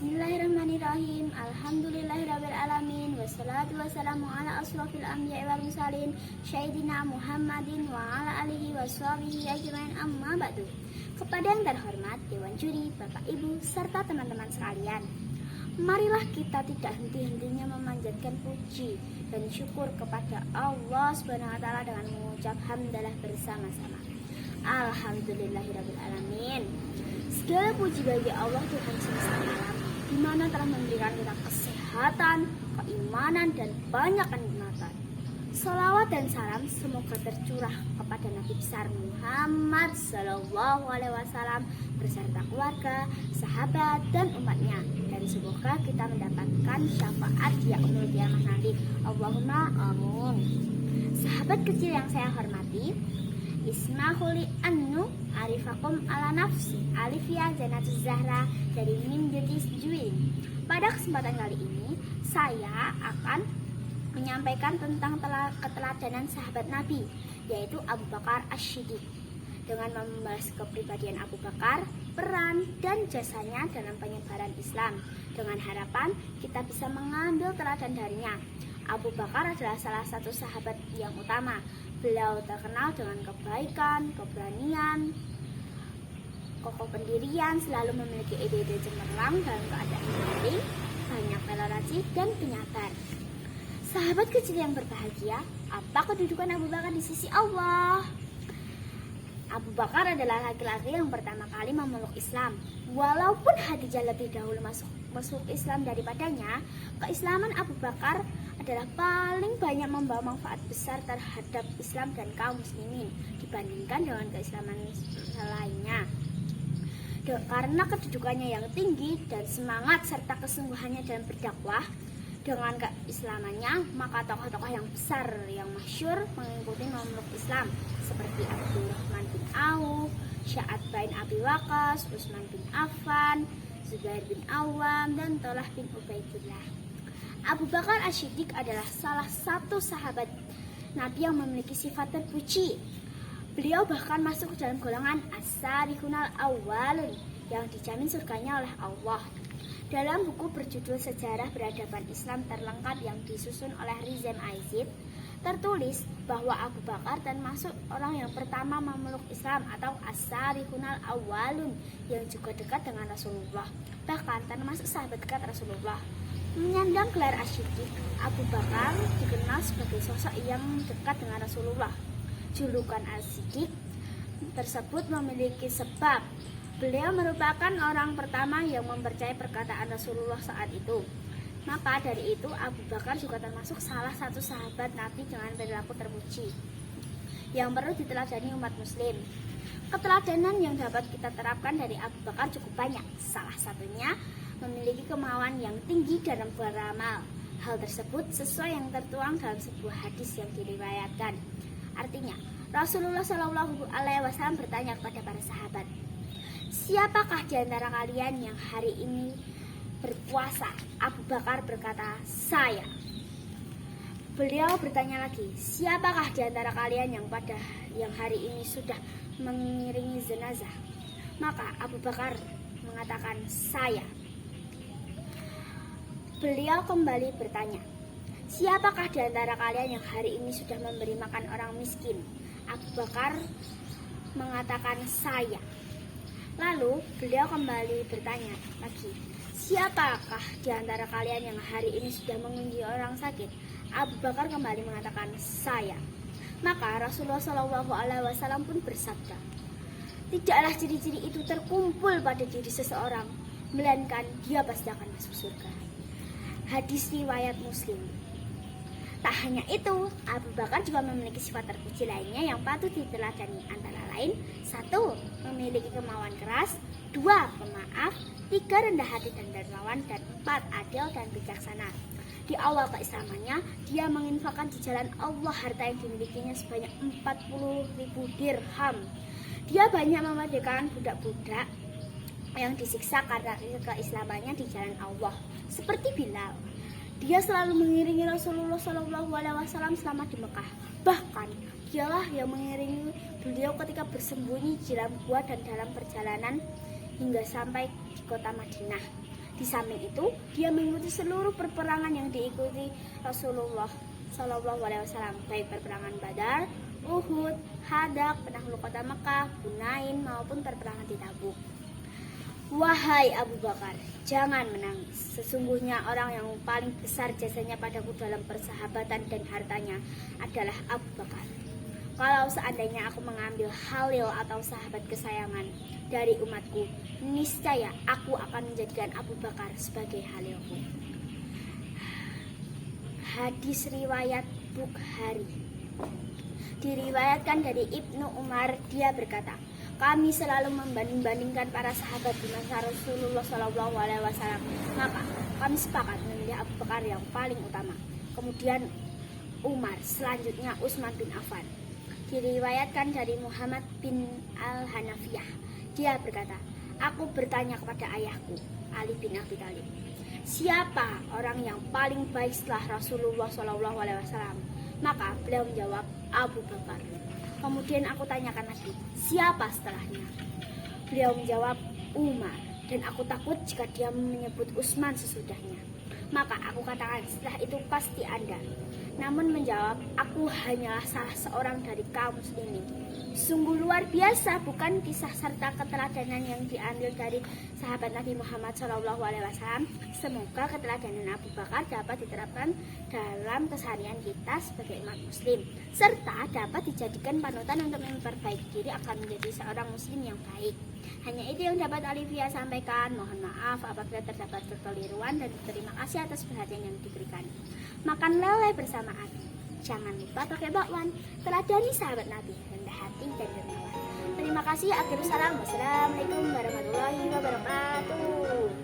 Bismillahirrahmanirrahim. Alhamdulillahirrabbilalamin. Wassalatu wassalamu ala asrafil anbiya'i wal mursalin Sayyidina Muhammadin wa ala alihi wa sahbihi ajmain, amma ba'du. Kepada yang terhormat Dewan Juri, Bapak Ibu, serta teman-teman sekalian, marilah kita tidak henti-hentinya memanjatkan puji dan syukur kepada Allah Subhanahu wa taala dengan mengucap hamdalah bersama-sama. Alhamdulillahirrabbilalamin. Segala puji bagi Allah Tuhan semesta alam, di mana telah memberikan kita kesehatan, keimanan, dan banyak kenikmatan. Salawat dan salam semoga tercurah kepada Nabi besar Muhammad Sallallahu Alaihi Wasallam beserta keluarga, sahabat, dan umatnya. Dan semoga kita mendapatkan syafaat di yaumul qiyamah nanti. Allahumma amin. Sahabat kecil yang saya hormati, Ismahuli Annu Arifakum ala nafsi Alifia Janatuz Zahra dari Mim Jutis Juin. Pada kesempatan kali ini saya akan menyampaikan tentang keteladanan sahabat Nabi, yaitu Abu Bakar As-Siddiq, dengan membahas kepribadian Abu Bakar, peran dan jasanya dalam penyebaran Islam, dengan harapan kita bisa mengambil teladan darinya. Abu Bakar adalah salah satu sahabat yang utama. Beliau terkenal dengan kebaikan, keberanian, kokoh pendirian, selalu memiliki ide-ide cemerlang dalam keadaan genting, banyak toleransi dan penyabar. Sahabat kecil yang berbahagia, apa kedudukan Abu Bakar di sisi Allah? Abu Bakar adalah laki-laki yang pertama kali memeluk Islam. Walaupun Khadijah lebih dahulu masuk Islam daripadanya, keislaman Abu Bakar adalah paling banyak membawa manfaat besar terhadap Islam dan kaum muslimin dibandingkan dengan keislaman lainnya. Karena kedudukannya yang tinggi dan semangat serta kesungguhannya dalam berdakwah, dengan keislamannya maka tokoh-tokoh yang besar yang masyhur mengikuti memeluk Islam seperti Abdurrahman bin Auf, Sa'ad bin Abi Waqqas, Utsman bin Affan, Zubair bin Awam, dan Thalhah bin Ubaidillah. Abu Bakar As-Siddiq adalah salah satu sahabat Nabi yang memiliki sifat terpuji. Beliau bahkan masuk ke dalam golongan as-sabiqunal awwalun yang dijamin surganya oleh Allah. Dalam buku berjudul Sejarah Peradaban Islam Terlengkap yang disusun oleh Rizam Aizid, tertulis bahwa Abu Bakar termasuk orang yang pertama memeluk Islam atau as-sabiqunal awwalun yang juga dekat dengan Rasulullah, bahkan termasuk sahabat dekat Rasulullah. Menyandang gelar As-Siddiq, Abu Bakar dikenal sebagai sosok yang dekat dengan Rasulullah. Julukan As-Siddiq tersebut memiliki sebab. Beliau merupakan orang pertama yang mempercayai perkataan Rasulullah saat itu. Maka dari itu Abu Bakar juga termasuk salah satu sahabat Nabi dengan perilaku terpuji yang perlu diteladani umat muslim. Keteladanan yang dapat kita terapkan dari Abu Bakar cukup banyak. Salah satunya memiliki kemauan yang tinggi dalam beramal. Hal tersebut sesuai yang tertuang dalam sebuah hadis yang diriwayatkan. Artinya, Rasulullah Shallallahu Alaihi Wasallam bertanya kepada para sahabat, siapakah di antara kalian yang hari ini berpuasa? Abu Bakar berkata, saya. Beliau bertanya lagi, siapakah di antara kalian yang hari ini sudah mengiringi jenazah? Maka Abu Bakar mengatakan, saya. Beliau kembali bertanya, siapakah di antara kalian yang hari ini sudah memberi makan orang miskin? Abu Bakar mengatakan, saya. Lalu beliau kembali bertanya lagi, siapakah di antara kalian yang hari ini sudah mengunjungi orang sakit? Abu Bakar kembali mengatakan, saya. Maka Rasulullah SAW pun bersabda, tidaklah ciri-ciri itu terkumpul pada diri seseorang, melainkan dia pasti akan masuk surga. Hadis riwayat Muslim. Tak hanya itu, Abu Bakar juga memiliki sifat terpuji lainnya yang patut diteladani, antara lain 1. Memiliki kemauan keras, 2. Pemaaf, 3. Rendah hati dan dermawan, dan 4. Adil dan bijaksana. Di awal keislamannya, dia menginfakkan di jalan Allah harta yang dimilikinya sebanyak 40.000 dirham. Dia banyak memerdekakan budak-budak yang disiksa karena keislamannya di jalan Allah, seperti Bilal. Dia selalu mengiringi Rasulullah SAW selama di Mekah. Bahkan dialah yang mengiringi beliau ketika bersembunyi di dalam gua dan dalam perjalanan hingga sampai di kota Madinah. Di samping itu, dia mengikuti seluruh peperangan yang diikuti Rasulullah SAW, baik peperangan Badar, Uhud, Hadak, penakluk kota Mekah, Hunain, maupun peperangan di Tabuk. Wahai Abu Bakar, jangan menangis. Sesungguhnya orang yang paling besar jasanya padaku dalam persahabatan dan hartanya adalah Abu Bakar. Kalau seandainya aku mengambil Khalil atau sahabat kesayangan dari umatku, niscaya aku akan menjadikan Abu Bakar sebagai Khalilku. Hadis riwayat Bukhari. Diriwayatkan dari Ibnu Umar, dia berkata, kami selalu membanding-bandingkan para sahabat di masa Rasulullah SAW. Maka kami sepakat memilih Abu Bakar yang paling utama, kemudian Umar, selanjutnya Utsman bin Affan. Diriwayatkan dari Muhammad bin Al-Hanafiyah, dia berkata, aku bertanya kepada ayahku, Ali bin Abi Thalib, siapa orang yang paling baik setelah Rasulullah SAW? Maka beliau menjawab, Abu Bakar. Kemudian aku tanyakan lagi, siapa setelahnya? Beliau menjawab, Umar. Dan aku takut jika dia menyebut Utsman sesudahnya. Maka aku katakan, setelah itu pasti Anda. Namun menjawab, aku hanyalah salah seorang dari kaum muslimin. Sungguh luar biasa, bukan kisah serta keteladanan yang diambil dari sahabat Nabi Muhammad SAW. Semoga keteladanan Abu Bakar dapat diterapkan dalam keseharian kita sebagai umat muslim, serta dapat dijadikan panutan untuk memperbaiki diri akan menjadi seorang muslim yang baik. Hanya itu yang dapat Alivia sampaikan. Mohon maaf apabila terdapat kekeliruan, dan terima kasih atas perhatian yang diberikan. Makan lele bersamaan. Jangan lupa pakai bakwan. Teladani sahabat Nabi, rendah hati dan dermawan. Terima kasih. Akhirul salam. Wassalamualaikum warahmatullahi wabarakatuh.